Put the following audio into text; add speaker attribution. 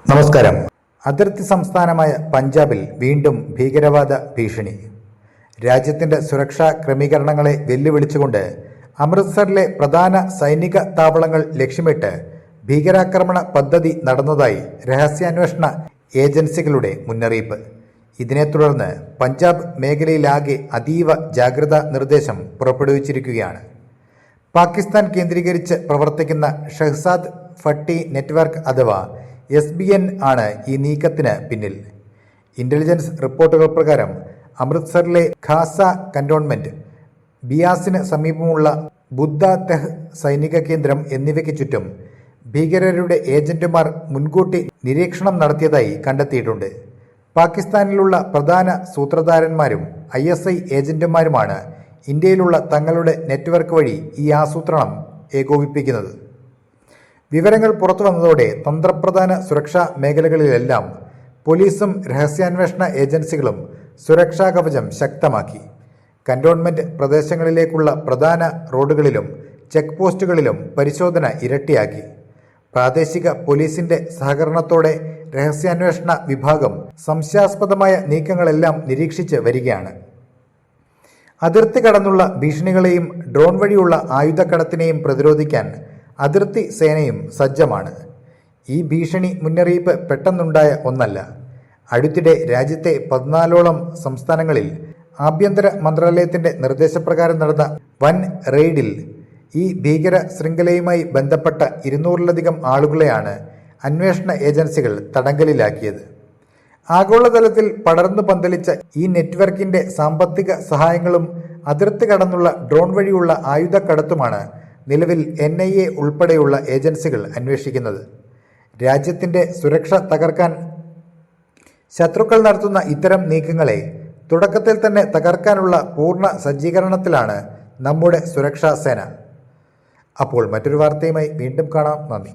Speaker 1: നമസ്കാരം. അതിർത്തി സംസ്ഥാനമായ പഞ്ചാബിൽ വീണ്ടും ഭീകരവാദ ഭീഷണി. രാജ്യത്തിന്റെ സുരക്ഷാ ക്രമീകരണങ്ങളെ വെല്ലുവിളിച്ചുകൊണ്ട് അമൃത്സറിലെ പ്രധാന സൈനിക താവളങ്ങൾ ലക്ഷ്യമിട്ട് ഭീകരാക്രമണ പദ്ധതി നടന്നതായി രഹസ്യാന്വേഷണ ഏജൻസികളുടെ മുന്നറിയിപ്പ്. ഇതിനെ തുടർന്ന് പഞ്ചാബ് മേഖലയിലാകെ അതീവ ജാഗ്രതാ നിർദ്ദേശം പുറപ്പെടുവിച്ചിരിക്കുകയാണ്. പാകിസ്ഥാൻ കേന്ദ്രീകരിച്ച് പ്രവർത്തിക്കുന്ന ഷഹ്സാദ് ഫട്ടി നെറ്റ്വർക്ക് അഥവാ SBN ആണ് ഈ നീക്കത്തിന് പിന്നിൽ. ഇന്റലിജൻസ് റിപ്പോർട്ടുകൾ പ്രകാരം അമൃത്സറിലെ ഖാസ കന്റോൺമെന്റ്, ബിയാസിന് സമീപമുള്ള ബുദ്ധ തെഹ് സൈനിക കേന്ദ്രം എന്നിവയ്ക്ക് ചുറ്റും ഭീകരരുടെ ഏജന്റുമാർ മുൻകൂട്ടി നിരീക്ഷണം നടത്തിയതായി കണ്ടെത്തിയിട്ടുണ്ട്. പാകിസ്ഥാനിലുള്ള പ്രധാന സൂത്രധാരന്മാരും ISI ഏജന്റുമാരുമാണ് ഇന്ത്യയിലുള്ള തങ്ങളുടെ നെറ്റ്വർക്ക് വഴി ഈ ആസൂത്രണം ഏകോപിപ്പിക്കുന്നത്. വിവരങ്ങൾ പുറത്തു വന്നതോടെ തന്ത്രപ്രധാന സുരക്ഷാ മേഖലകളിലെല്ലാം പോലീസും രഹസ്യാന്വേഷണ ഏജൻസികളും സുരക്ഷാ കവചം ശക്തമാക്കി. കന്റോൺമെന്റ് പ്രദേശങ്ങളിലേക്കുള്ള പ്രധാന റോഡുകളിലും ചെക്ക് പോസ്റ്റുകളിലും പരിശോധന ഇരട്ടിയാക്കി. പ്രാദേശിക പോലീസിന്റെ സഹകരണത്തോടെ രഹസ്യാന്വേഷണ വിഭാഗം സംശയാസ്പദമായ നീക്കങ്ങളെല്ലാം നിരീക്ഷിച്ച് വരികയാണ്. അതിർത്തി കടന്നുള്ള ഭീഷണികളെയും ഡ്രോൺ വഴിയുള്ള ആയുധക്കടത്തിനെയും പ്രതിരോധിക്കാൻ അതിർത്തി സേനയും സജ്ജമാണ്. ഈ ഭീഷണി മുന്നറിയിപ്പ് പെട്ടെന്നുണ്ടായ ഒന്നല്ല. അടുത്തിടെ രാജ്യത്തെ 14ഓളം സംസ്ഥാനങ്ങളിൽ ആഭ്യന്തര മന്ത്രാലയത്തിന്റെ നിർദ്ദേശപ്രകാരം നടന്ന വൻ റെയ്ഡിൽ ഈ ഭീകര ശൃംഖലയുമായി ബന്ധപ്പെട്ട 200-ലധികം ആളുകളെയാണ് അന്വേഷണ ഏജൻസികൾ തടങ്കലിലാക്കിയത്. ആഗോളതലത്തിൽ പടർന്നു പന്തലിച്ച ഈ നെറ്റ്വർക്കിന്റെ സാമ്പത്തിക സഹായങ്ങളും അതിർത്തി കടന്നുള്ള ഡ്രോൺ വഴിയുള്ള ആയുധക്കടത്തുമാണ് നിലവിൽ NIA ഉൾപ്പെടെയുള്ള ഏജൻസികൾ അന്വേഷിക്കുന്നത്. രാജ്യത്തിന്റെ സുരക്ഷ തകർക്കാൻ ശത്രുക്കൾ നടത്തുന്ന ഇത്തരം നീക്കങ്ങളെ തുടക്കത്തിൽ തന്നെ തകർക്കാനുള്ള പൂർണ്ണ സജ്ജീകരണത്തിലാണ് നമ്മുടെ സുരക്ഷാ സേന. അപ്പോൾ മറ്റൊരു വാർത്തയുമായി വീണ്ടും കാണാം. നന്ദി.